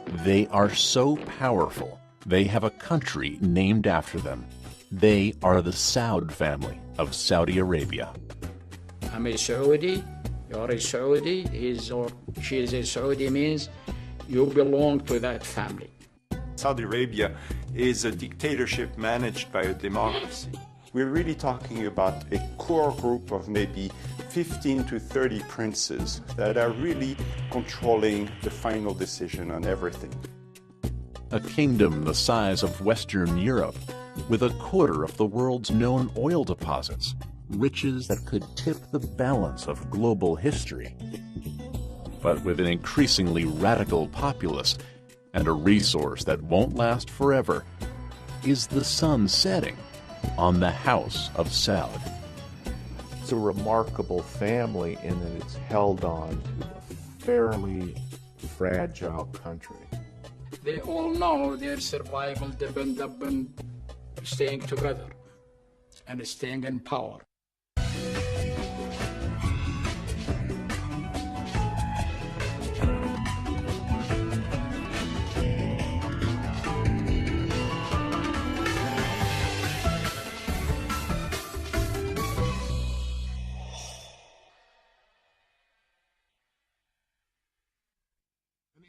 They are so powerful, they have a country named after them. They are the Saud family of Saudi Arabia. I'm a Saudi, you're a Saudi, he's or she is a Saudi means you belong to that family. Saudi Arabia is a dictatorship managed by a democracy. We're really talking about a core group of maybe 15 to 30 princes that are really controlling the final decision on everything. A kingdom the size of Western Europe, with a quarter of the world's known oil deposits, riches that could tip the balance of global history. But with an increasingly radical populace and a resource that won't last forever, is the sun setting on the House of Saud. It's a remarkable family in that it's held on to a fairly fragile country. They all know their survival depends upon staying together and staying in power.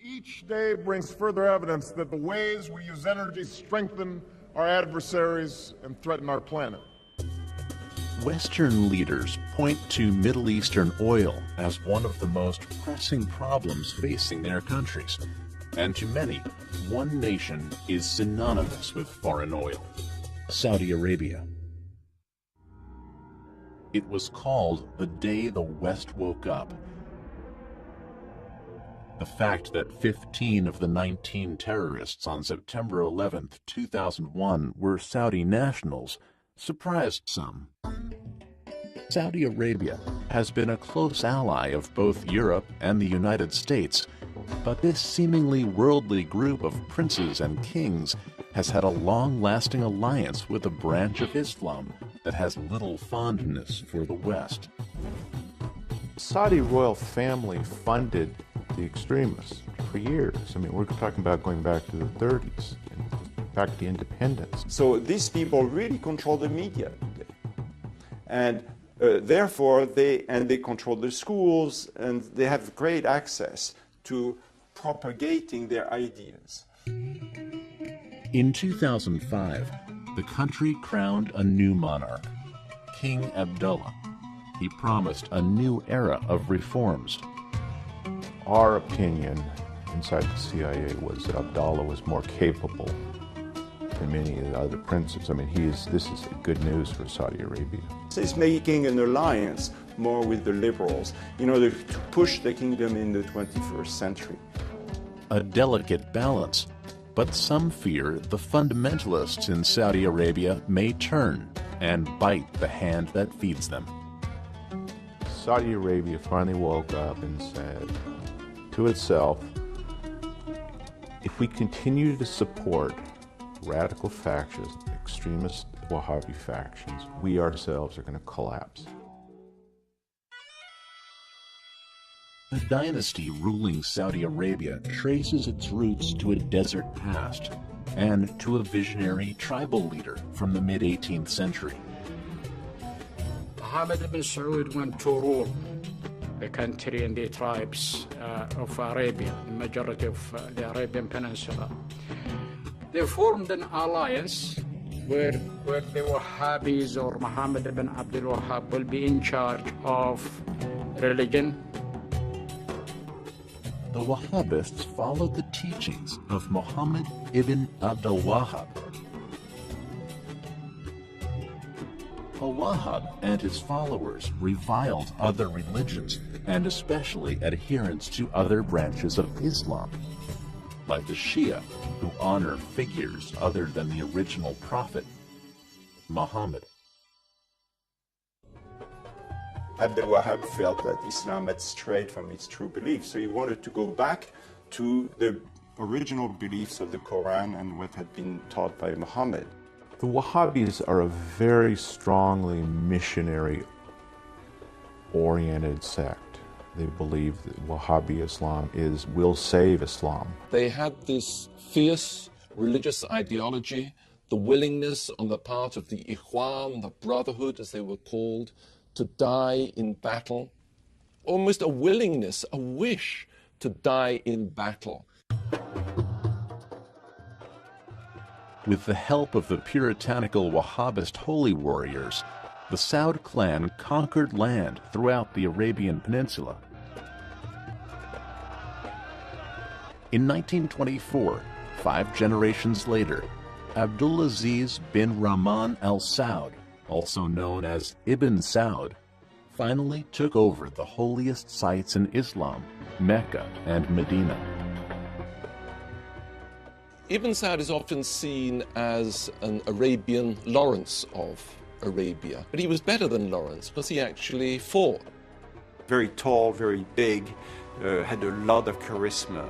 Each day brings further evidence that the ways we use energy strengthen our adversaries and threaten our planet. Western leaders point to Middle Eastern oil as one of the most pressing problems facing their countries. And to many, one nation is synonymous with foreign oil: Saudi Arabia. It was called the day the West woke up. The fact that 15 of the 19 terrorists on September 11, 2001 were Saudi nationals surprised some. Saudi Arabia has been a close ally of both Europe and the United States, but this seemingly worldly group of princes and kings has had a long-lasting alliance with a branch of Islam that has little fondness for the West. Saudi royal family funded the extremists for years. I mean, we're talking about going back to the 30s, back to independence. So these people really control the media today. And therefore, they control the schools, and they have great access to propagating their ideas. In 2005, the country crowned a new monarch, King Abdullah. He promised a new era of reforms. Our opinion inside the CIA was that Abdullah was more capable than many of the other princes. I mean, this is good news for Saudi Arabia. He's making an alliance more with the liberals in order to push the kingdom in the 21st century. A delicate balance, but some fear the fundamentalists in Saudi Arabia may turn and bite the hand that feeds them. Saudi Arabia finally woke up and said to itself, if we continue to support radical factions, extremist Wahhabi factions, we ourselves are going to collapse. The dynasty ruling Saudi Arabia traces its roots to a desert past and to a visionary tribal leader from the mid-18th century. Mohammed ibn Saud went to rule the country and the tribes of Arabia, the majority of the Arabian Peninsula. They formed an alliance where the Wahhabis or Muhammad ibn Abdul Wahhab will be in charge of religion. The Wahhabists followed the teachings of Muhammad ibn Abdul Wahhab. Al-Wahhab and his followers reviled other religions, and especially adherents to other branches of Islam, like the Shia, who honor figures other than the original prophet, Muhammad. Abdul Wahhab felt that Islam had strayed from its true beliefs, so he wanted to go back to the original beliefs of the Quran and what had been taught by Muhammad. The Wahhabis are a very strongly missionary-oriented sect. They believe that Wahhabi Islam will save Islam. They had this fierce religious ideology, the willingness on the part of the Ikhwan, the Brotherhood as they were called, to die in battle, almost a willingness, a wish to die in battle. With the help of the puritanical Wahhabist holy warriors, the Saud clan conquered land throughout the Arabian Peninsula. In 1924, 5 generations later, Abdulaziz bin Rahman al Saud, also known as Ibn Saud, finally took over the holiest sites in Islam, Mecca and Medina. Ibn Saud is often seen as an Arabian Lawrence of Arabia, but he was better than Lawrence because he actually fought. Very tall, very big, had a lot of charisma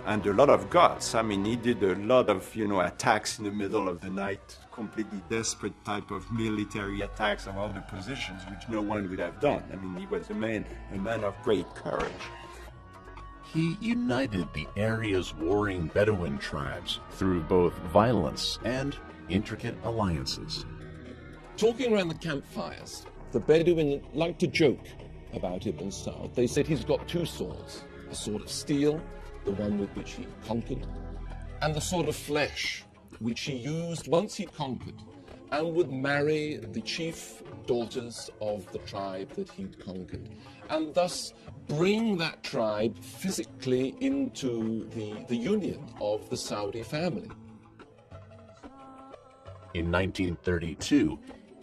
and a lot of guts. I mean, he did a lot of, attacks in the middle of the night, completely desperate type of military attacks of other positions, which no one would have done. I mean, he was a man of great courage. He united the area's warring Bedouin tribes through both violence and intricate alliances. Talking around the campfires, the Bedouin liked to joke about Ibn Saud. They said he's got 2 swords, a sword of steel, the one with which he conquered, and the sword of flesh, which he used once he conquered, and would marry the chief daughters of the tribe that he'd conquered, and thus bring that tribe physically into the union of the Saudi family. In 1932,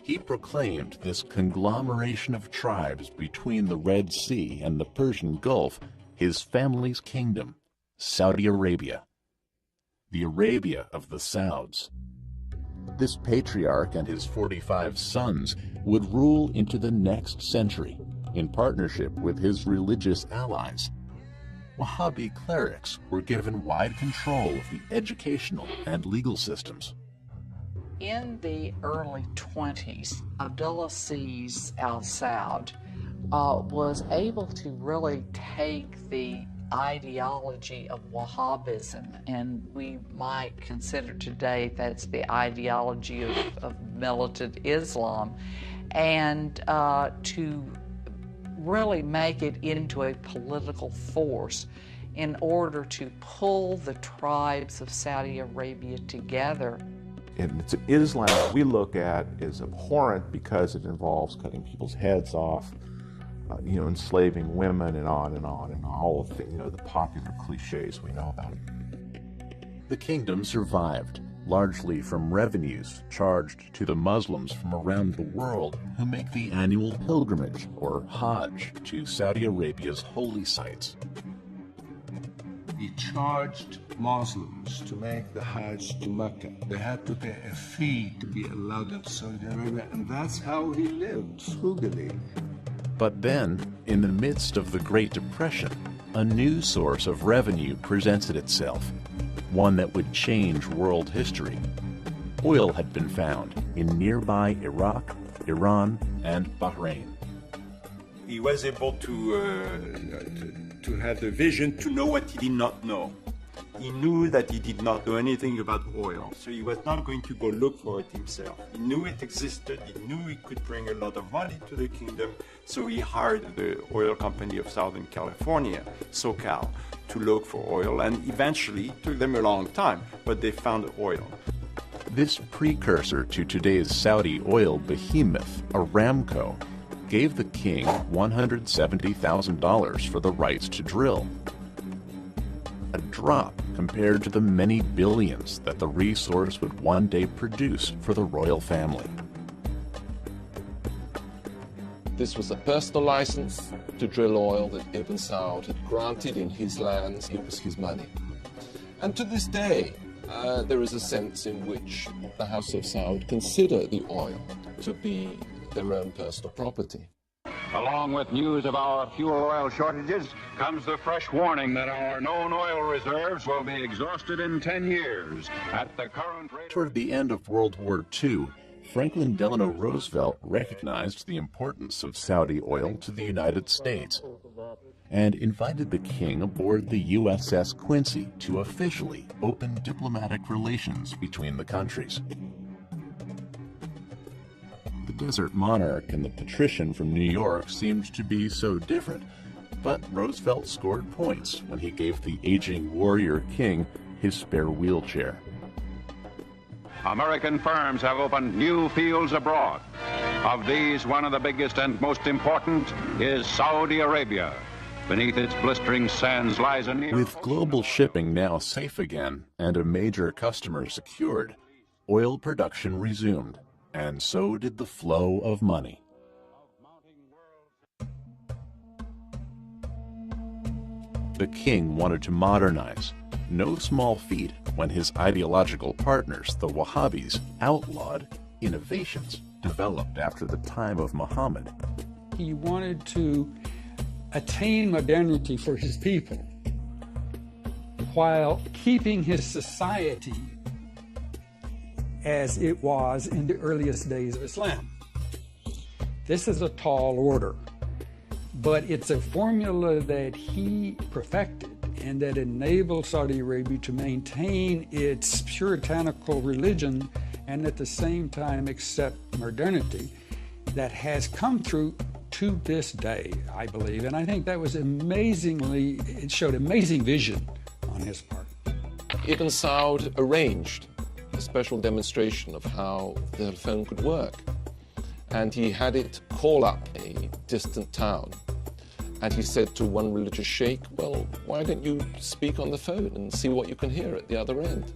he proclaimed this conglomeration of tribes between the Red Sea and the Persian Gulf his family's kingdom, Saudi Arabia, the Arabia of the Sauds. This patriarch and his 45 sons would rule into the next century in partnership with his religious allies. Wahhabi clerics were given wide control of the educational and legal systems. In the early 20s, Abdulaziz al Saud was able to really take the ideology of Wahhabism, and we might consider today that's the ideology of militant Islam, and to really make it into a political force in order to pull the tribes of Saudi Arabia together. And it's an Islam that we look at as abhorrent because it involves cutting people's heads off, enslaving women, and on and on, and all of the popular cliches we know about. The kingdom survived, largely from revenues charged to the Muslims from around the world who make the annual pilgrimage, or Hajj, to Saudi Arabia's holy sites. He charged Muslims to make the Hajj to Mecca. They had to pay a fee to be allowed into Saudi Arabia, and that's how he lived, frugally. But then, in the midst of the Great Depression, a new source of revenue presented itself, one that would change world history. Oil had been found in nearby Iraq, Iran, and Bahrain. He was able to have the vision to know what he did not know. He knew that he did not know anything about oil, so he was not going to go look for it himself. He knew it existed, he knew it could bring a lot of money to the kingdom, so he hired the oil company of Southern California, SoCal, to look for oil, and eventually it took them a long time, but they found oil. This precursor to today's Saudi oil behemoth, Aramco, gave the king $170,000 for the rights to drill. A drop compared to the many billions that the resource would one day produce for the royal family. This was a personal license to drill oil that Ibn Saud had granted in his lands. It was his money. And to this day, there is a sense in which the House of Saud consider the oil to be their own personal property. Along with news of our fuel oil shortages comes the fresh warning that our known oil reserves will be exhausted in 10 years at the current rate. Toward the end of World War II, Franklin Delano Roosevelt recognized the importance of Saudi oil to the United States and invited the king aboard the USS Quincy to officially open diplomatic relations between the countries. The desert monarch and the patrician from New York seemed to be so different, but Roosevelt scored points when he gave the aging warrior king his spare wheelchair. American firms have opened new fields abroad. Of these, one of the biggest and most important is Saudi Arabia. Beneath its blistering sands lies a near... With global shipping now safe again and a major customer secured, oil production resumed, and so did the flow of money. The king wanted to modernize. No small feat when his ideological partners, the Wahhabis, outlawed innovations developed after the time of Muhammad. He wanted to attain modernity for his people while keeping his society as it was in the earliest days of Islam. This is a tall order, but it's a formula that he perfected and that enabled Saudi Arabia to maintain its puritanical religion and at the same time accept modernity that has come through to this day, I believe. And I think that was it showed amazing vision on his part. Ibn Saud arranged a special demonstration of how the telephone could work. And he had it call up a distant town. And he said to one religious sheikh, well, why don't you speak on the phone and see what you can hear at the other end?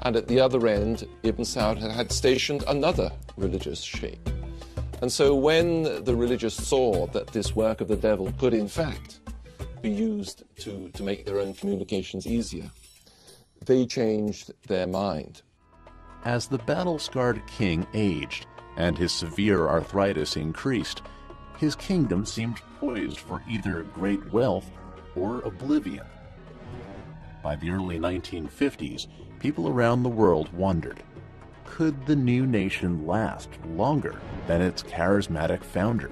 And at the other end, Ibn Saud had stationed another religious sheikh. And so when the religious saw that this work of the devil could in fact be used to make their own communications easier, they changed their mind. As the battle-scarred king aged and his severe arthritis increased, his kingdom seemed poised for either great wealth or oblivion. By the early 1950s, people around the world wondered, could the new nation last longer than its charismatic founder?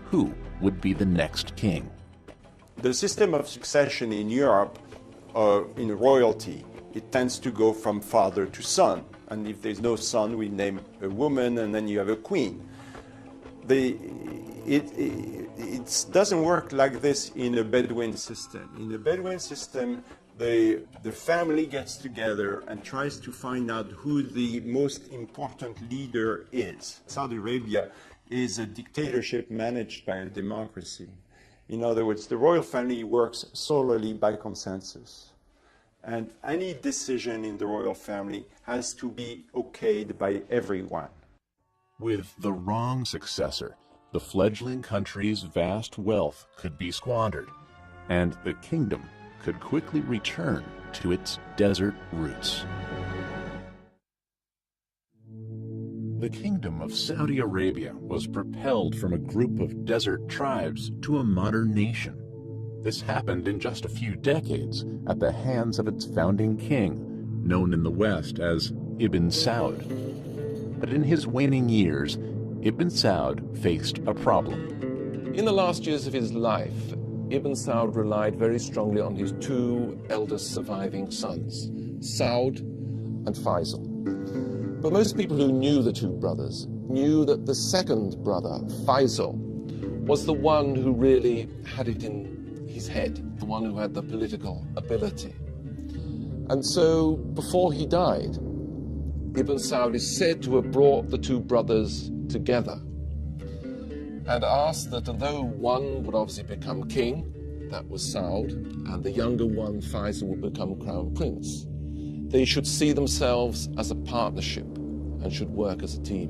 Who would be the next king? The system of succession in Europe, in royalty, it tends to go from father to son. And if there's no son, we name a woman, and then you have a queen. It doesn't work like this in a Bedouin system. In a Bedouin system, the family gets together and tries to find out who the most important leader is. Saudi Arabia is a dictatorship managed by a democracy. In other words, the royal family works solely by consensus. And any decision in the royal family has to be okayed by everyone. With the wrong successor, the fledgling country's vast wealth could be squandered, and the kingdom could quickly return to its desert roots. The kingdom of Saudi Arabia was propelled from a group of desert tribes to a modern nation. This happened in just a few decades at the hands of its founding king, known in the West as Ibn Saud. But in his waning years, Ibn Saud faced a problem. In the last years of his life, Ibn Saud relied very strongly on his two eldest surviving sons, Saud and Faisal. But most people who knew the two brothers knew that the second brother, Faisal, was the one who really had it in his head, the one who had the political ability. And so, before he died, Ibn Saud is said to have brought the two brothers together and asked that although one would obviously become king, that was Saud, and the younger one, Faisal, would become crown prince, they should see themselves as a partnership and should work as a team.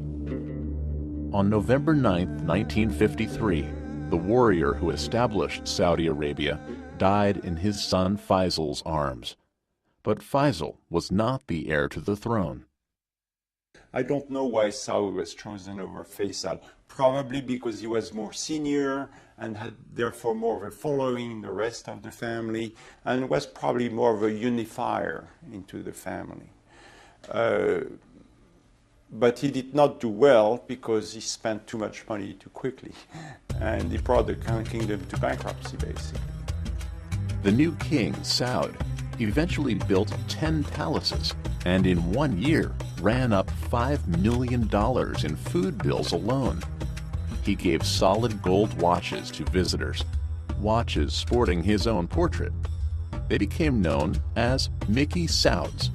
On November 9th, 1953, the warrior who established Saudi Arabia died in his son Faisal's arms. But Faisal was not the heir to the throne. I don't know why Saud was chosen over Faisal. Probably because he was more senior and had therefore more of a following in the rest of the family, and was probably more of a unifier into the family. But he did not do well because he spent too much money too quickly. And he brought the kingdom to bankruptcy, basically. The new king, Saud, eventually built 10 palaces and in 1 year ran up $5 million in food bills alone. He gave solid gold watches to visitors, watches sporting his own portrait. They became known as Mickey Sauds.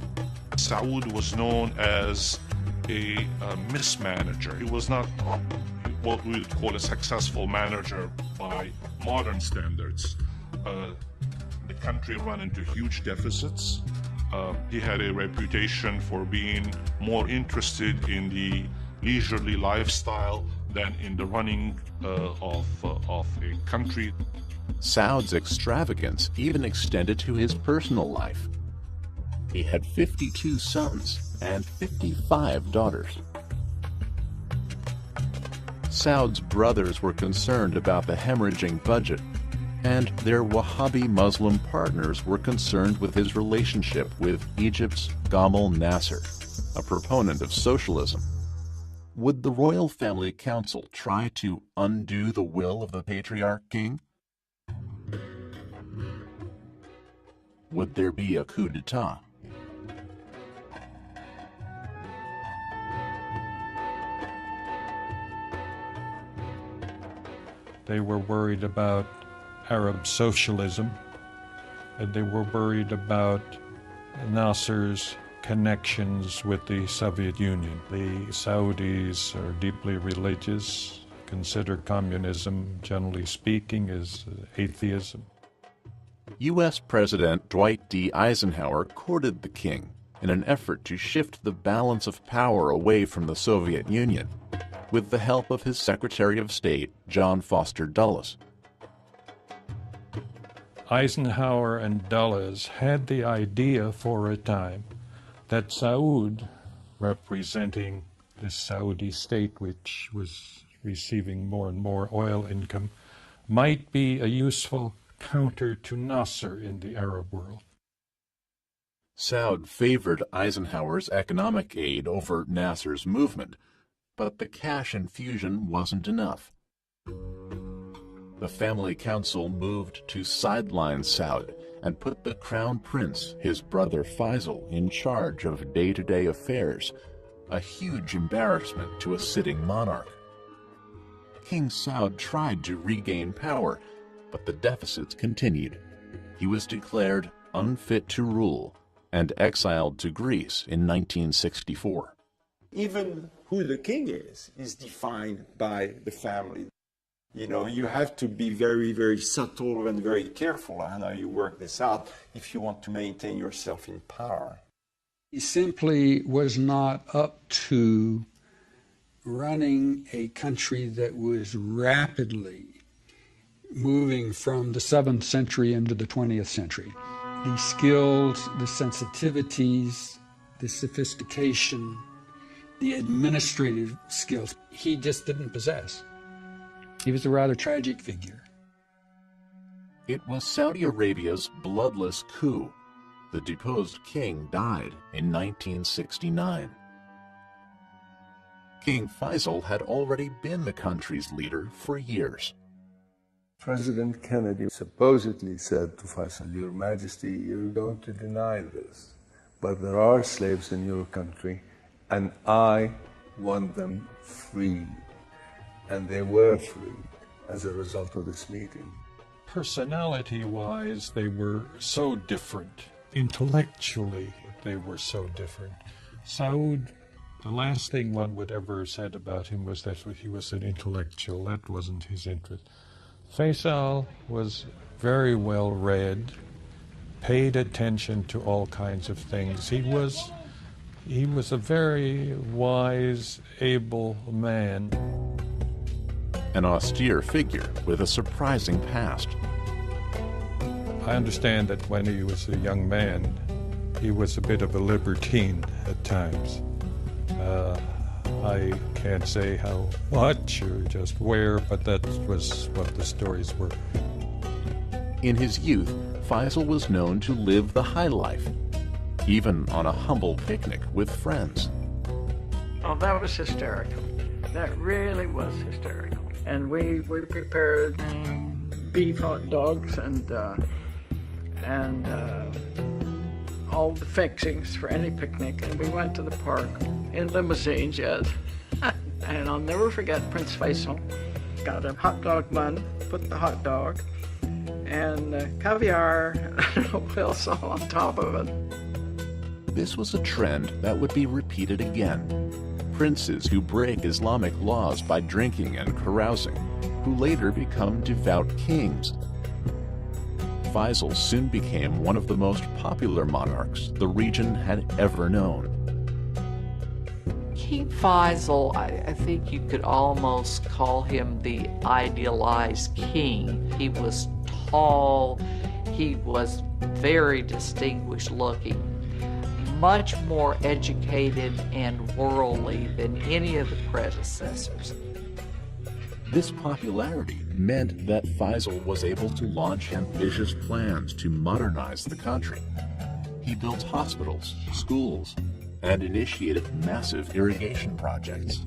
Saud was known as a mismanager. He was not what we would call a successful manager by modern standards. The country ran into huge deficits. He had a reputation for being more interested in the leisurely lifestyle than in the running of a country. Saud's extravagance even extended to his personal life. He had 52 sons and 55 daughters. Saud's brothers were concerned about the hemorrhaging budget, and their Wahhabi Muslim partners were concerned with his relationship with Egypt's Gamal Nasser, a proponent of socialism. Would the royal family council try to undo the will of the patriarch king? Would there be a coup d'etat? They were worried about Arab socialism, and they were worried about Nasser's connections with the Soviet Union. The Saudis are deeply religious, consider communism, generally speaking, as atheism. U.S. President Dwight D. Eisenhower courted the king in an effort to shift the balance of power away from the Soviet Union, with the help of his Secretary of State, John Foster Dulles. Eisenhower and Dulles had the idea for a time that Saud, representing the Saudi state, which was receiving more and more oil income, might be a useful counter to Nasser in the Arab world. Saud favored Eisenhower's economic aid over Nasser's movement, but the cash infusion wasn't enough. The family council moved to sideline Saud and put the crown prince, his brother Faisal, in charge of day-to-day affairs, a huge embarrassment to a sitting monarch. King Saud tried to regain power, but the deficits continued. He was declared unfit to rule and exiled to Greece in 1964. Even who the king is defined by the family. You know, you have to be very, very subtle and very careful on how you work this out if you want to maintain yourself in power. He simply was not up to running a country that was rapidly moving from the 7th century into the 20th century. The skills, the sensitivities, the sophistication, the administrative skills, he just didn't possess. He was a rather tragic figure. It was Saudi Arabia's bloodless coup. The deposed king died in 1969. King Faisal had already been the country's leader for years. President Kennedy supposedly said to Faisal, "Your Majesty, you're going to deny this, but there are slaves in your country, and I want them free." And they were free as a result of this meeting. Personality-wise, they were so different. Intellectually, they were so different. Saud, the last thing one would ever have said about him was that he was an intellectual. That wasn't his interest. Faisal was very well read, paid attention to all kinds of things. He was a very wise, able man. An austere figure with a surprising past. I understand that when he was a young man, he was a bit of a libertine at times. I can't say how much or just where, but that was what the stories were. In his youth, Faisal was known to live the high life, even on a humble picnic with friends. Oh, that was hysterical. That really was hysterical. And we prepared beef hot dogs and all the fixings for any picnic. And we went to the park in limousines, yes. And I'll never forget Prince Faisal got a hot dog bun, put the hot dog, and caviar and oil salt on top of it. This was a trend that would be repeated again. Princes who break Islamic laws by drinking and carousing, who later become devout kings. Faisal soon became one of the most popular monarchs the region had ever known. King Faisal, I think you could almost call him the idealized king. He was tall, he was very distinguished looking, much more educated and worldly than any of the predecessors. This popularity meant that Faisal was able to launch ambitious plans to modernize the country. He built hospitals, schools, and initiated massive irrigation projects.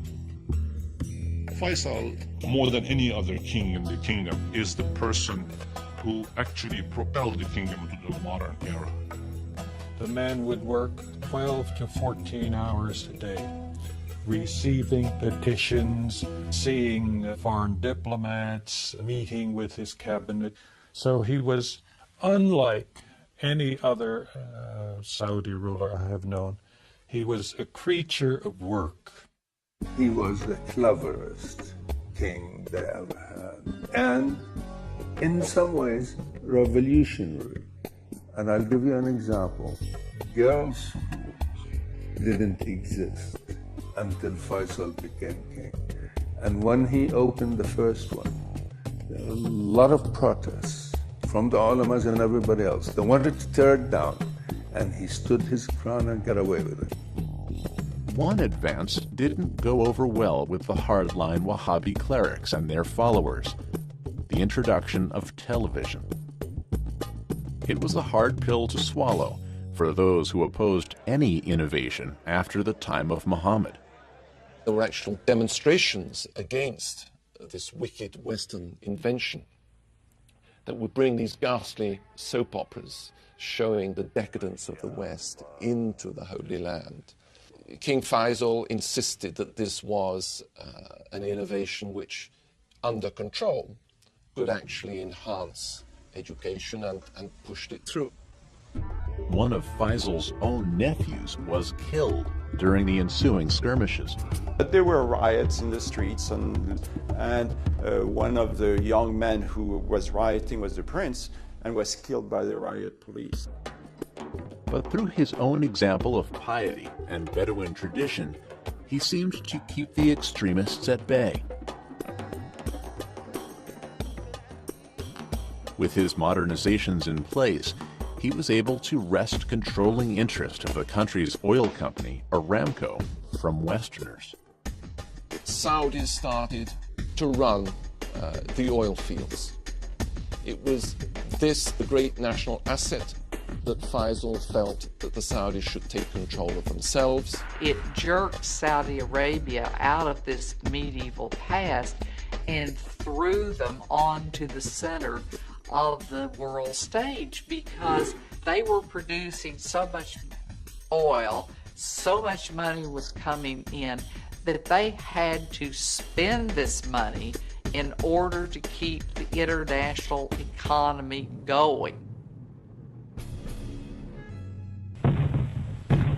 Faisal, more than any other king in the kingdom, is the person who actually propelled the kingdom to the modern era. The man would work 12 to 14 hours a day, receiving petitions, seeing foreign diplomats, meeting with his cabinet. So he was unlike any other Saudi ruler I have known. He was a creature of work. He was the cleverest king they ever had. And in some ways, revolutionary. And I'll give you an example. Girls' schools didn't exist until Faisal became king. And when he opened the first one, there were a lot of protests from the ulamas and everybody else. They wanted to tear it down, and he stood his ground and got away with it. One advance didn't go over well with the hardline Wahhabi clerics and their followers: the introduction of television. It was a hard pill to swallow for those who opposed any innovation after the time of Muhammad. There were actual demonstrations against this wicked Western invention that would bring these ghastly soap operas showing the decadence of the West into the Holy Land. King Faisal insisted that this was an innovation which, under control, could actually enhance education and pushed it through. One of Faisal's own nephews was killed during the ensuing skirmishes. But there were riots in the streets, and one of the young men who was rioting was the prince and was killed by the riot police. But through his own example of piety and Bedouin tradition, he seemed to keep the extremists at bay. With his modernizations in place, he was able to wrest controlling interest of the country's oil company, Aramco, from Westerners. Saudis started to run the oil fields. It was this, the great national asset, that Faisal felt that the Saudis should take control of themselves. It jerked Saudi Arabia out of this medieval past and threw them onto the center of the world stage, because they were producing so much oil, so much money was coming in, that they had to spend this money in order to keep the international economy going.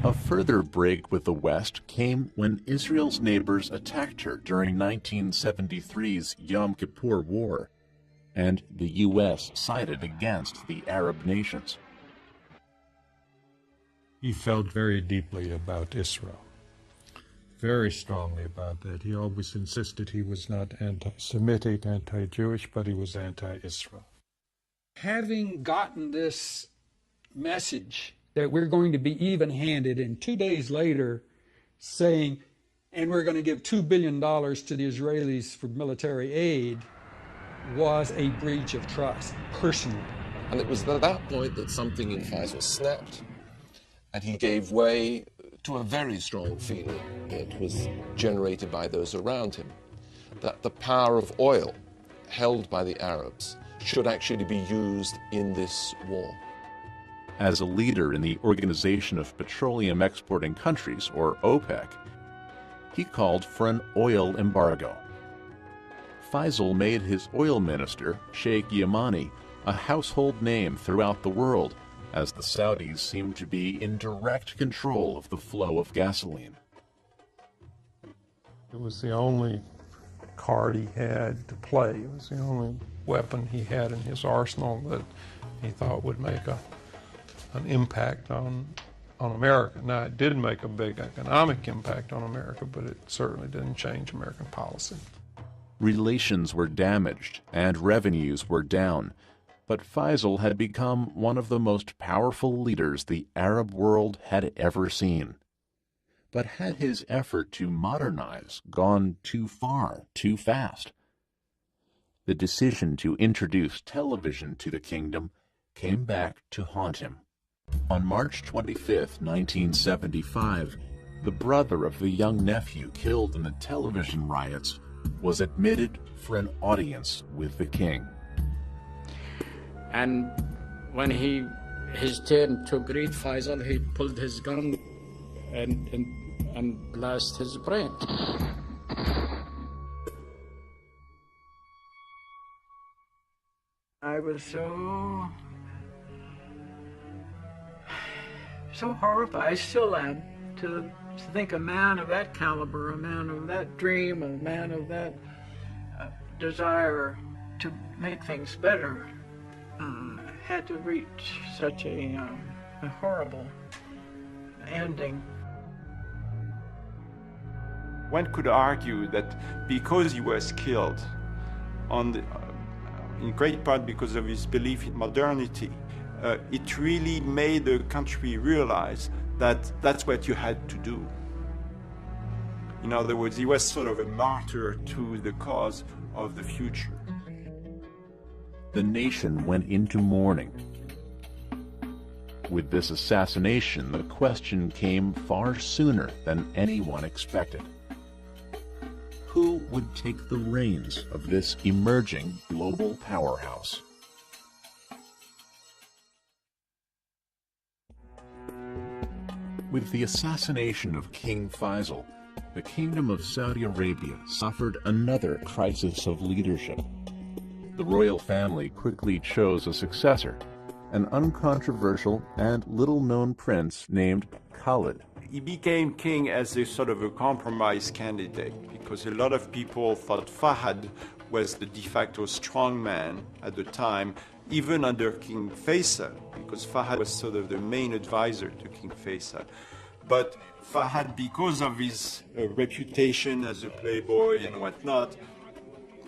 A further break with the West came when Israel's neighbors attacked her during 1973's Yom Kippur War, and the U.S. sided against the Arab nations. He felt very deeply about Israel, very strongly about that. He always insisted he was not anti-Semitic, anti-Jewish, but he was anti-Israel. Having gotten this message that we're going to be even-handed, and 2 days later saying, and we're going to give $2 billion to the Israelis for military aid, was a breach of trust, personally. And it was at that point that something in Faisal snapped, and he gave way to a very strong feeling that was generated by those around him, that the power of oil held by the Arabs should actually be used in this war. As a leader in the Organization of Petroleum Exporting Countries, or OPEC, he called for an oil embargo. Faisal made his oil minister, Sheikh Yamani, a household name throughout the world, as the Saudis seemed to be in direct control of the flow of gasoline. It was the only card he had to play. It was the only weapon he had in his arsenal that he thought would make an impact on America. Now, it did make a big economic impact on America, but it certainly didn't change American policy. Relations were damaged and revenues were down, but Faisal had become one of the most powerful leaders the Arab world had ever seen. But had his effort to modernize gone too far, too fast? The decision to introduce television to the kingdom came back to haunt him. On March 25, 1975, the brother of the young nephew killed in the television riots was admitted for an audience with the king. And when his turn to greet Faisal, he pulled his gun and blasted his brain. I was so horrified, I still am, to think a man of that caliber, a man of that dream, a man of that desire to make things better, had to reach such a horrible ending. One could argue that because he was killed, in great part because of his belief in modernity, it really made the country realize that that's what you had to do. In other words, he was sort of a martyr to the cause of the future. The nation went into mourning. With this assassination, the question came far sooner than anyone expected. Who would take the reins of this emerging global powerhouse? With the assassination of King Faisal, the Kingdom of Saudi Arabia suffered another crisis of leadership. The royal family quickly chose a successor, an uncontroversial and little-known prince named Khalid. He became king as a sort of a compromise candidate because a lot of people thought Fahd was the de facto strongman at the time, even under King Faisal, because Fahd was sort of the main advisor to King Faisal. But Fahd, because of his reputation as a playboy and whatnot,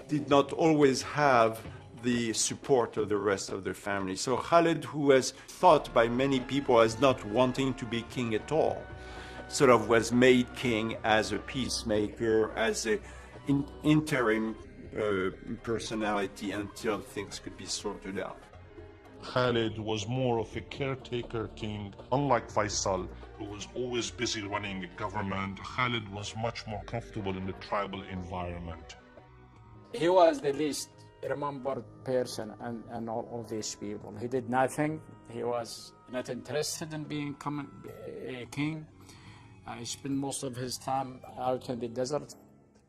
did not always have the support of the rest of the family. So Khalid, who was thought by many people as not wanting to be king at all, sort of was made king as a peacemaker, as an interim personality until things could be sorted out. Khalid was more of a caretaker king. Unlike Faisal, who was always busy running a government, Khalid was much more comfortable in the tribal environment. He was the least remembered person and all of these people. He did nothing. He was not interested in becoming a king. He spent most of his time out in the desert.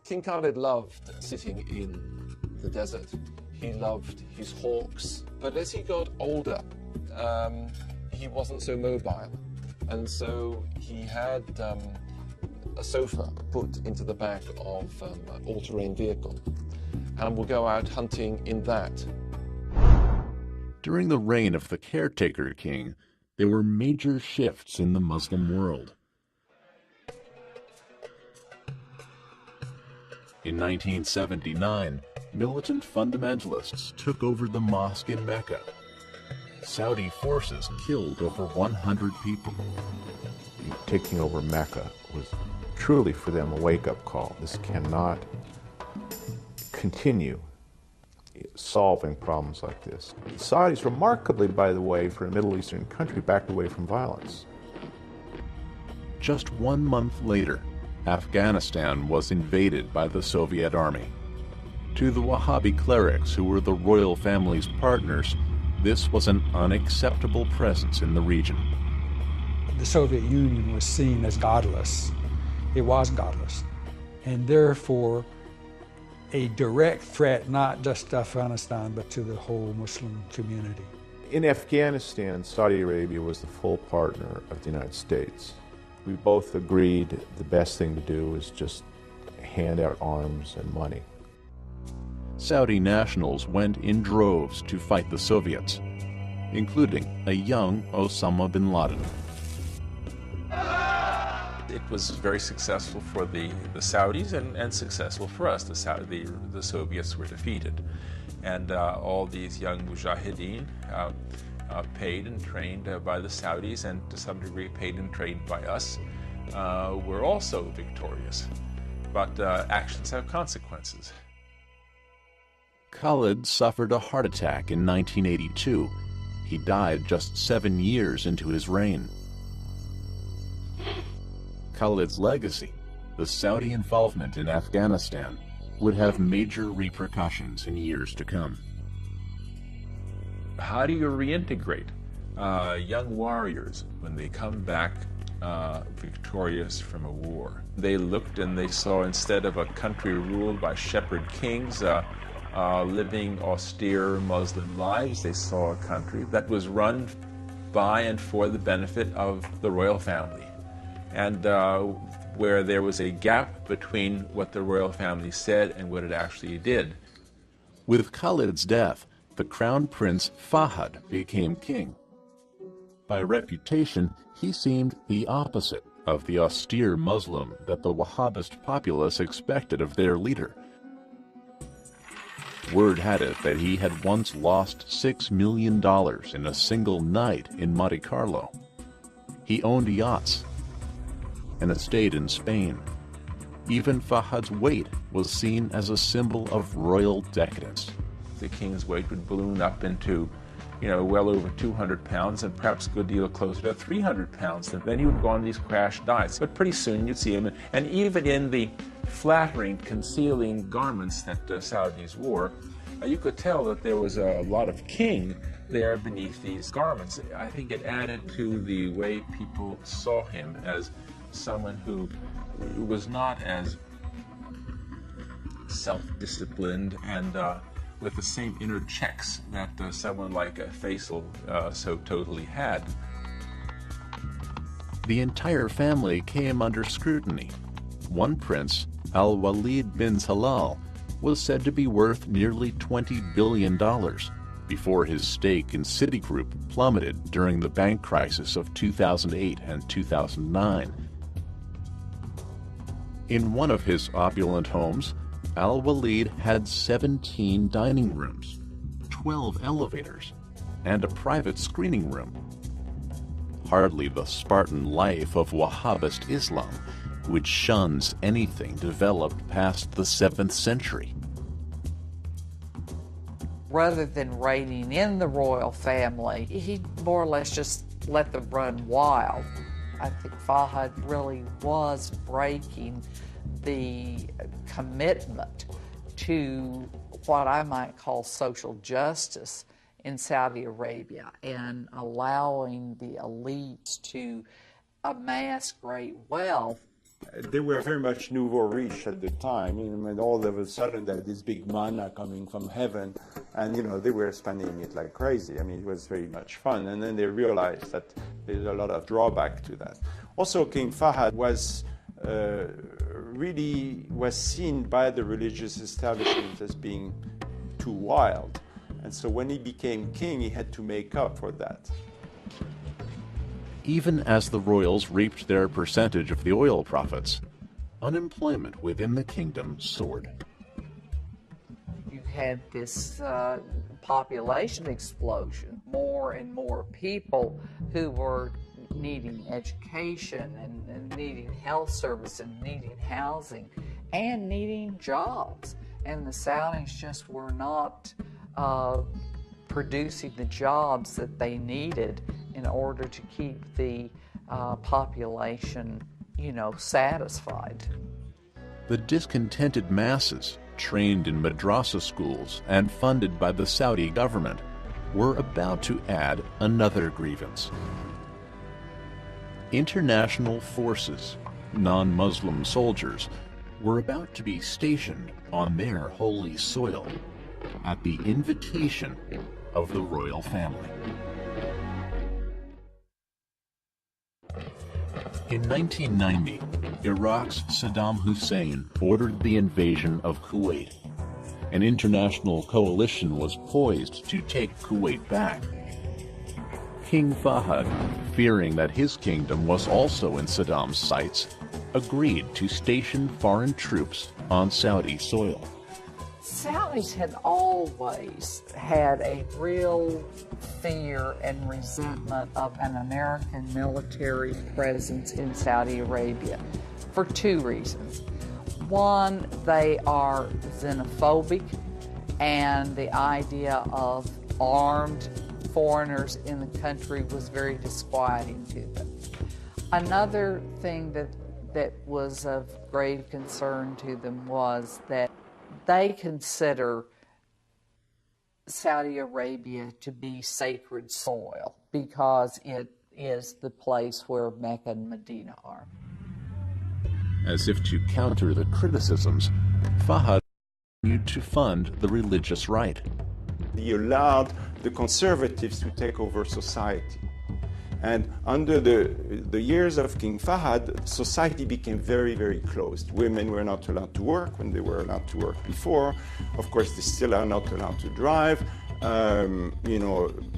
King Khalid loved sitting in the desert. He loved his hawks. But as he got older, he wasn't so mobile. And so he had a sofa put into the back of an all-terrain vehicle and would go out hunting in that. During the reign of the caretaker king, there were major shifts in the Muslim world. In 1979, militant fundamentalists took over the mosque in Mecca. Saudi forces killed over 100 people. Taking over Mecca was truly for them a wake-up call. This cannot continue solving problems like this. The Saudis, remarkably, by the way, for a Middle Eastern country, backed away from violence. Just 1 month later, Afghanistan was invaded by the Soviet army. To the Wahhabi clerics, who were the royal family's partners, this was an unacceptable presence in the region. The Soviet Union was seen as godless. It was godless, and therefore a direct threat not just to Afghanistan but to the whole Muslim community. In Afghanistan, Saudi Arabia was the full partner of the United States. We both agreed the best thing to do was just hand out arms and money. Saudi nationals went in droves to fight the Soviets, including a young Osama bin Laden. It was very successful for the Saudis and successful for us. The Soviets were defeated. And all these young mujahideen, paid and trained by the Saudis and to some degree paid and trained by us, were also victorious. But actions have consequences. Khalid suffered a heart attack in 1982. He died just 7 years into his reign. Khalid's legacy, the Saudi involvement in Afghanistan, would have major repercussions in years to come. How do you reintegrate young warriors when they come back victorious from a war? They looked and they saw, instead of a country ruled by shepherd kings living austere Muslim lives, they saw a country that was run by and for the benefit of the royal family, and where there was a gap between what the royal family said and what it actually did. With Khalid's death, the crown prince Fahd became king. By reputation, he seemed the opposite of the austere Muslim that the Wahhabist populace expected of their leader. Word had it that he had once lost $6 million in a single night in Monte Carlo. He owned yachts, an estate in Spain. Even Fahd's weight was seen as a symbol of royal decadence. The king's weight would balloon up into, well over 200 pounds and perhaps a good deal closer to 300 pounds. And then he would go on these crash diets. But pretty soon you'd see him, and even in the flattering, concealing garments that Saudis wore, you could tell that there was a lot of king there beneath these garments. I think it added to the way people saw him as someone who was not as self-disciplined and with the same inner checks that someone like Faisal so totally had. The entire family came under scrutiny. One prince, Al-Walid bin Talal, was said to be worth nearly $20 billion before his stake in Citigroup plummeted during the bank crisis of 2008 and 2009. In one of his opulent homes, Al-Walid had 17 dining rooms, 12 elevators, and a private screening room. Hardly the Spartan life of Wahhabist Islam, which shuns anything developed past the 7th century. Rather than reining in the royal family, he more or less just let them run wild. I think Fahd really was breaking the commitment to what I might call social justice in Saudi Arabia and allowing the elites to amass great wealth. They were very much nouveau riche at the time, and all of a sudden there's this big manna coming from heaven, and they were spending it like crazy. It was very much fun, and then they realized that there's a lot of drawback to that. Also, King Fahd was seen by the religious establishment as being too wild, and so when he became king, he had to make up for that. Even as the royals reaped their percentage of the oil profits, unemployment within the kingdom soared. You had this population explosion. More and more people who were needing education and needing health service and needing housing and needing jobs. And the Saudis just were not producing the jobs that they needed in order to keep the population satisfied. The discontented masses, trained in madrasa schools and funded by the Saudi government, were about to add another grievance. International forces, non-Muslim soldiers, were about to be stationed on their holy soil at the invitation of the royal family. In 1990, Iraq's Saddam Hussein ordered the invasion of Kuwait. An international coalition was poised to take Kuwait back. King Fahd, fearing that his kingdom was also in Saddam's sights, agreed to station foreign troops on Saudi soil. Saudis had always had a real fear and resentment of an American military presence in Saudi Arabia for two reasons. One, they are xenophobic, and the idea of armed foreigners in the country was very disquieting to them. Another thing that was of grave concern to them was that they consider Saudi Arabia to be sacred soil because it is the place where Mecca and Medina are. As if to counter the criticisms, Fahd continued to fund the religious right. He allowed the conservatives to take over society. And under the years of King Fahd, society became very, very closed. Women were not allowed to work when they were allowed to work before. Of course, they still are not allowed to drive.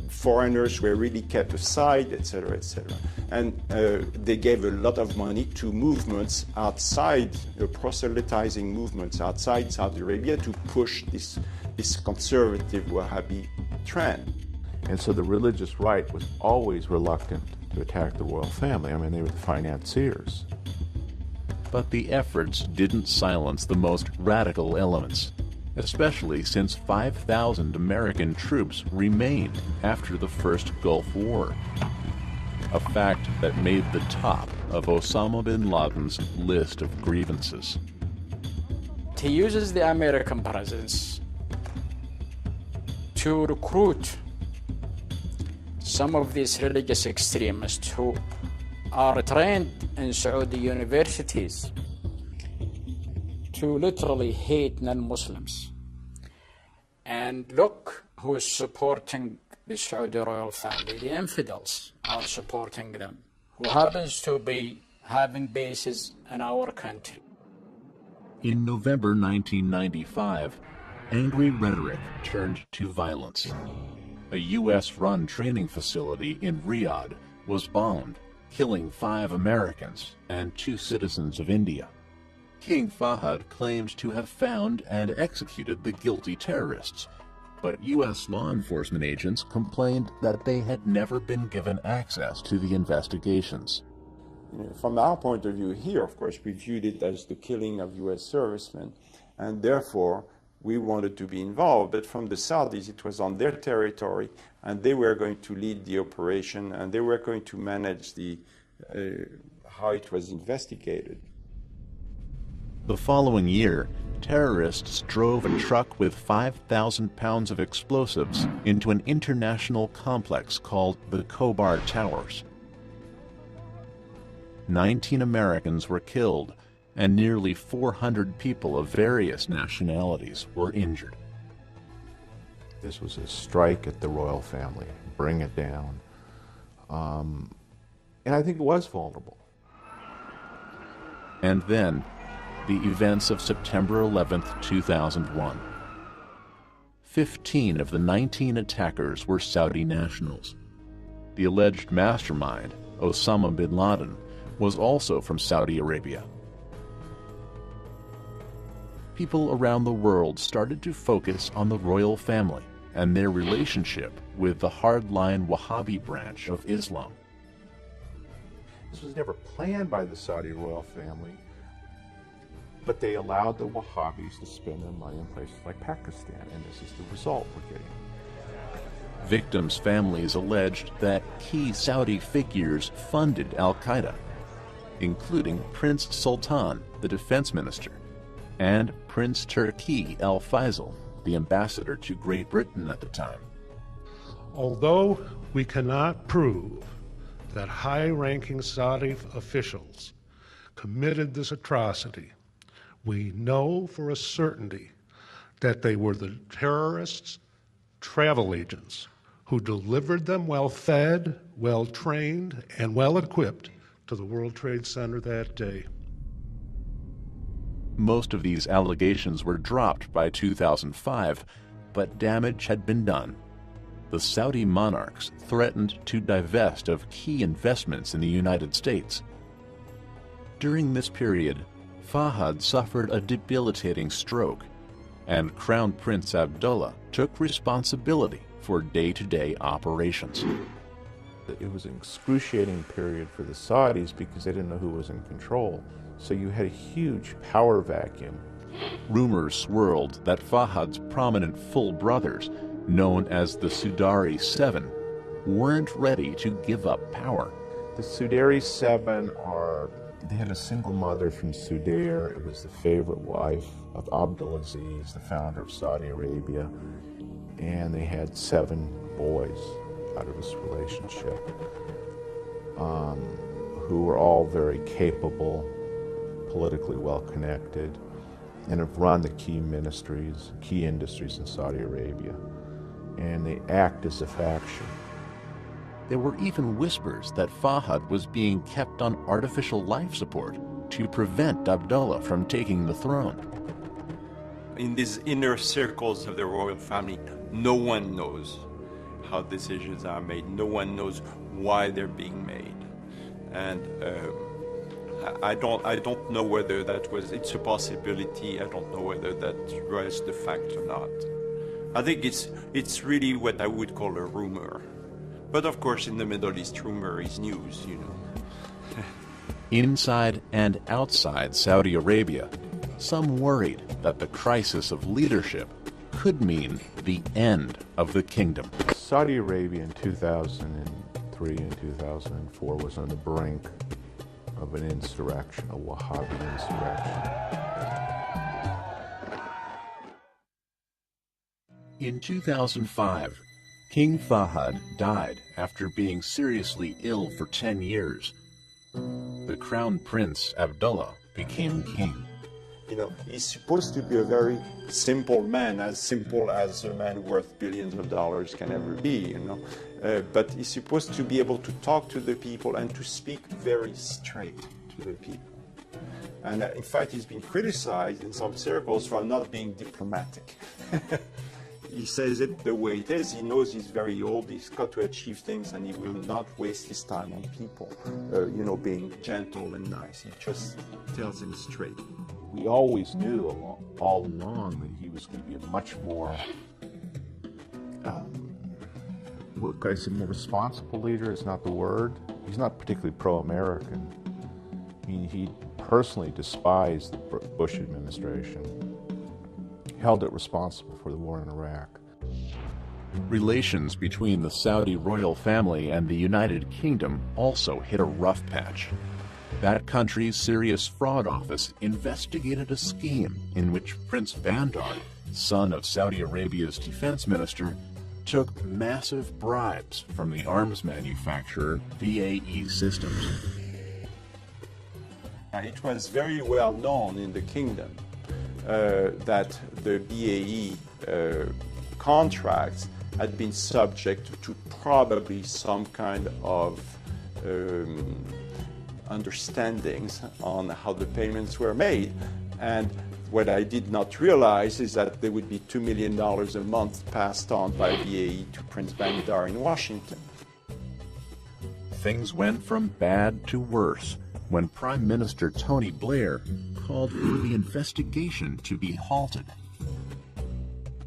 Foreigners were really kept aside, etc., etc. And they gave a lot of money to movements outside, proselytizing movements outside Saudi Arabia to push this conservative Wahhabi trend. And so the religious right was always reluctant to attack the royal family. I mean, they were the financiers. But the efforts didn't silence the most radical elements, especially since 5,000 American troops remained after the first Gulf War, a fact that made the top of Osama bin Laden's list of grievances. He uses the American presence to recruit some of these religious extremists who are trained in Saudi universities to literally hate non-Muslims. And look who is supporting the Saudi royal family. The infidels are supporting them, who happens to be having bases in our country. In November 1995, angry rhetoric turned to violence. A U.S.-run training facility in Riyadh was bombed, killing 5 Americans and 2 citizens of India. King Fahd claimed to have found and executed the guilty terrorists, but U.S. law enforcement agents complained that they had never been given access to the investigations. From our point of view here, of course, we viewed it as the killing of U.S. servicemen, and therefore we wanted to be involved. But from the Saudis, it was on their territory, and they were going to lead the operation, and they were going to manage how it was investigated. The following year, terrorists drove a truck with 5,000 pounds of explosives into an international complex called the Khobar Towers. 19 Americans were killed, and nearly 400 people of various nationalities were injured. This was a strike at the royal family, bring it down. And I think it was vulnerable. And then, the events of September 11th, 2001. 15 of the 19 attackers were Saudi nationals. The alleged mastermind, Osama bin Laden, was also from Saudi Arabia. People around the world started to focus on the royal family and their relationship with the hardline Wahhabi branch of Islam. This was never planned by the Saudi royal family, but they allowed the Wahhabis to spend their money in places like Pakistan, and this is the result we're getting. Victims' families alleged that key Saudi figures funded al-Qaeda. including Prince Sultan, the defense minister, and Prince Turki Al Faisal, the ambassador to Great Britain at the time. Although we cannot prove that high-ranking Saudi officials committed this atrocity, we know for a certainty that they were the terrorists' travel agents who delivered them well-fed, well-trained, and well-equipped to the World Trade Center that day. Most of these allegations were dropped by 2005, but damage had been done. The Saudi monarchs threatened to divest of key investments in the United States. During this period, Fahad suffered a debilitating stroke, and Crown Prince Abdullah took responsibility for day-to-day operations. It was an excruciating period for the Saudis because they didn't know who was in control. So you had a huge power vacuum. Rumors swirled that Fahad's prominent full brothers, known as the Sudari Seven, weren't ready to give up power. The Sudari Seven they had a single mother from Sudair. It was the favorite wife of Abdulaziz, the founder of Saudi Arabia, and they had 7 boys out of this relationship, who were all very capable, politically well-connected, and have run the key industries in Saudi Arabia, and they act as a faction. There were even whispers that Fahad was being kept on artificial life support to prevent Abdullah from taking the throne. In these inner circles of the royal family, no one knows how decisions are made. No one knows why they're being made. And I don't know whether it's a possibility. I don't know whether that was the fact or not. I think it's really what I would call a rumor. But of course, in the Middle East, rumor is news, you know. Inside and outside Saudi Arabia, some worried that the crisis of leadership could mean the end of the kingdom. Saudi Arabia in 2003 and 2004 was on the brink of an insurrection, a Wahhabi insurrection. In 2005, King Fahad died after being seriously ill for 10 years. The Crown Prince Abdullah became king. You know, he's supposed to be a very simple man, as simple as a man worth billions of dollars can ever be, you know. But he's supposed to be able to talk to the people and to speak very straight to the people. And in fact, he's been criticized in some circles for not being diplomatic. He says it the way it is. He knows he's very old, he's got to achieve things, and he will not waste his time on people, you know, being gentle and nice. He just tells them straight. We always knew all along that he was going to be a much more, what could I say, more responsible leader is not the word. He's not particularly pro-American. I mean, he personally despised the Bush administration. Held it responsible for the war in Iraq. Relations between the Saudi royal family and the United Kingdom also hit a rough patch. That country's serious fraud office investigated a scheme in which Prince Bandar, son of Saudi Arabia's defense minister, took massive bribes from the arms manufacturer BAE Systems. It was very well known in the kingdom that the BAE contracts had been subject to probably some kind of understandings on how the payments were made. And what I did not realize is that there would be $2 million a month passed on by BAE to Prince Bandar in Washington. Things went from bad to worse when Prime Minister Tony Blair called for the investigation to be halted.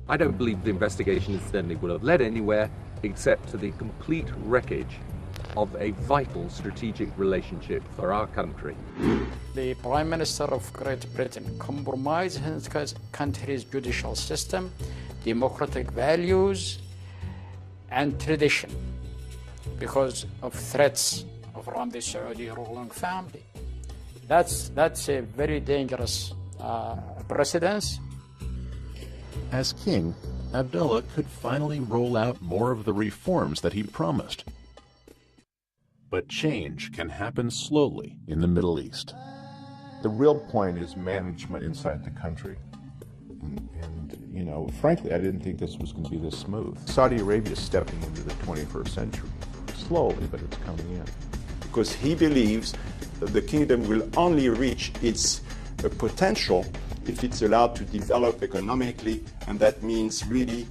I don't believe the investigation incidentally would have led anywhere except to the complete wreckage of a vital strategic relationship for our country. The Prime Minister of Great Britain compromised his country's judicial system, democratic values, and tradition because of threats from the Saudi ruling family. That's a very dangerous precedence. As king, Abdullah could finally roll out more of the reforms that he promised. But change can happen slowly in the Middle East. The real point is management inside the country. And, you know, frankly, I didn't think this was going to be this smooth. Saudi Arabia is stepping into the 21st century. Slowly, but it's coming in. Because he believes that the kingdom will only reach its potential if it's allowed to develop economically, and that means really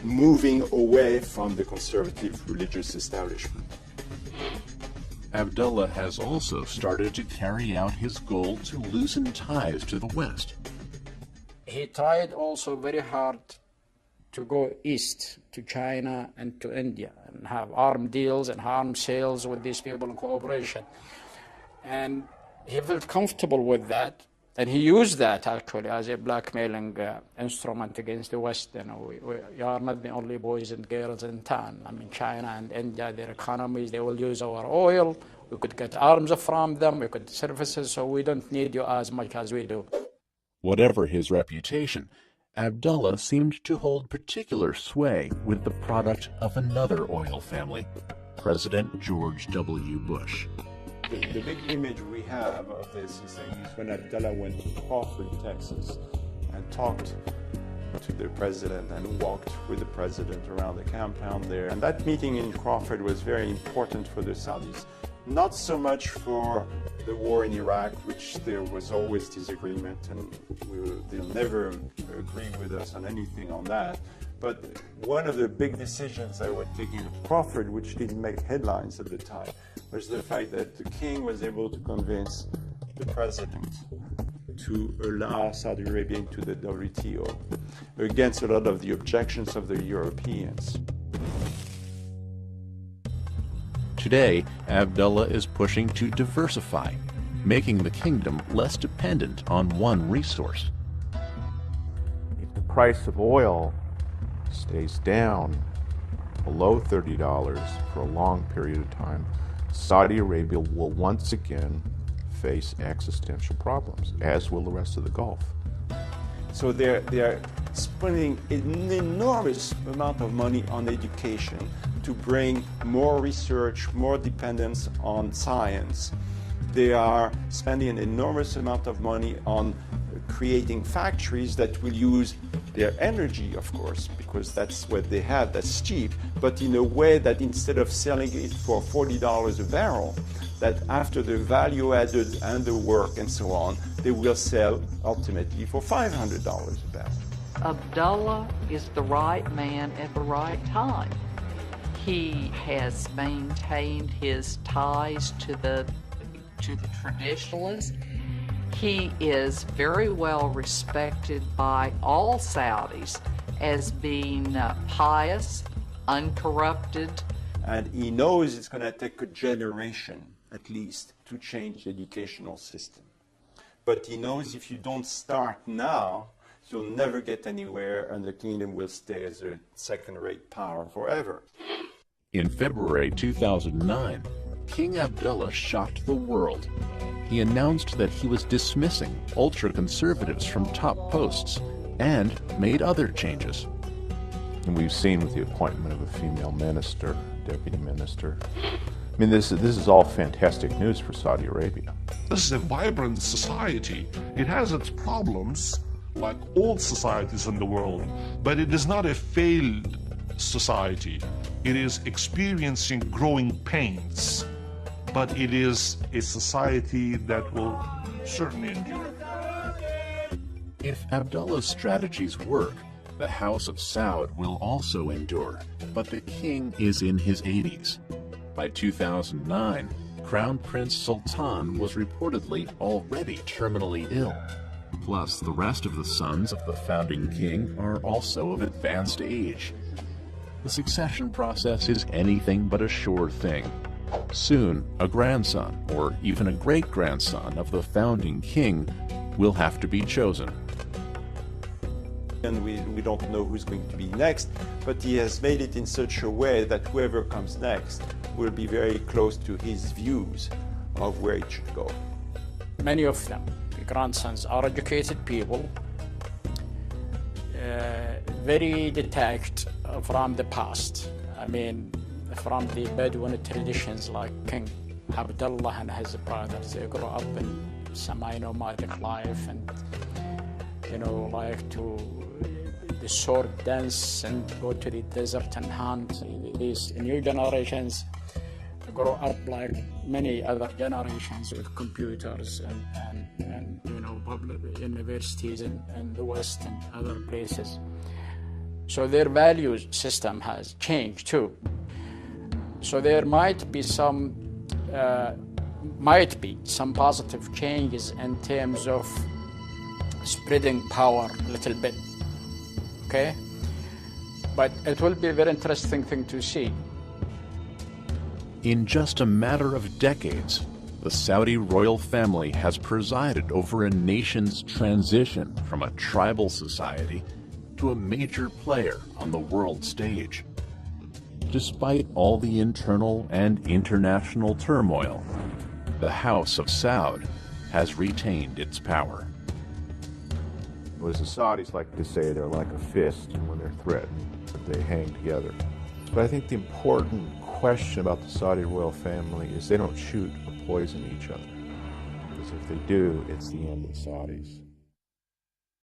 moving away from the conservative religious establishment. Abdullah has also started to carry out his goal to loosen ties to the West. He tried also very hard to go east to China and to India and have arms deals and arms sales with these people in cooperation. And he felt comfortable with that. And he used that actually as a blackmailing instrument against the West. You know, we are not the only boys and girls in town. I mean, China and India, their economies, they will use our oil. We could get arms from them, we could services, so we don't need you as much as we do. Whatever his reputation, Abdullah seemed to hold particular sway with the product of another oil family, President George W. Bush. The big image we have of this is when Abdullah went to Crawford, Texas, and talked to the president and walked with the president around the compound there. And that meeting in Crawford was very important for the Saudis. Not so much for the war in Iraq, which there was always disagreement, and they'll never agree with us on anything on that. But one of the big decisions that were taken at Crawford, which didn't make headlines at the time, was the fact that the king was able to convince the president to allow Saudi Arabia into the WTO, against a lot of the objections of the Europeans. Today, Abdullah is pushing to diversify, making the kingdom less dependent on one resource. If the price of oil stays down below $30 for a long period of time, Saudi Arabia will once again face existential problems, as will the rest of the Gulf. So they're spending an enormous amount of money on education to bring more research, more dependence on science. They are spending an enormous amount of money on creating factories that will use their energy, of course, because that's what they have, that's cheap, but in a way that instead of selling it for $40 a barrel, that after the value added and the work and so on, they will sell ultimately for $500 a barrel. Abdullah is the right man at the right time. He has maintained his ties to the traditionalists. He is very well respected by all Saudis as being pious, uncorrupted. And he knows it's going to take a generation, at least, to change the educational system. But he knows if you don't start now, you'll never get anywhere, and the kingdom will stay as a second-rate power forever. In February 2009, King Abdullah shocked the world. He announced that he was dismissing ultra-conservatives from top posts and made other changes. And we've seen with the appointment of a female minister, deputy minister. I mean, this is all fantastic news for Saudi Arabia. This is a vibrant society. It has its problems, like all societies in the world, but it is not a failed society. It is experiencing growing pains, but it is a society that will certainly endure. If Abdullah's strategies work, the House of Saud will also endure, but the king is in his 80s. By 2009, Crown Prince Sultan was reportedly already terminally ill. Plus, the rest of the sons of the founding king are also of advanced age. The succession process is anything but a sure thing. Soon, a grandson, or even a great-grandson of the founding king, will have to be chosen. And we don't know who's going to be next, but he has made it in such a way that whoever comes next will be very close to his views of where it should go. many of them, grandsons, are educated people, very detached from the past. I mean, from the Bedouin traditions like King Abdullah and his brothers. They grew up in semi-nomadic life and, like to the sword dance and go to the desert and hunt. These new generations grow up like many other generations with computers and public universities in the West and other places. So their value system has changed too. So there might be some positive changes in terms of spreading power a little bit, okay? But it will be a very interesting thing to see. In just a matter of decades, the Saudi royal family has presided over a nation's transition from a tribal society to a major player on the world stage. Despite all the internal and international turmoil, the House of Saud has retained its power. What the Saudis like to say, they're like a fist, and when they're threatened, they hang together. But I think the important question about the Saudi royal family is they don't shoot or poison each other. Because if they do, it's the end of the Saudis.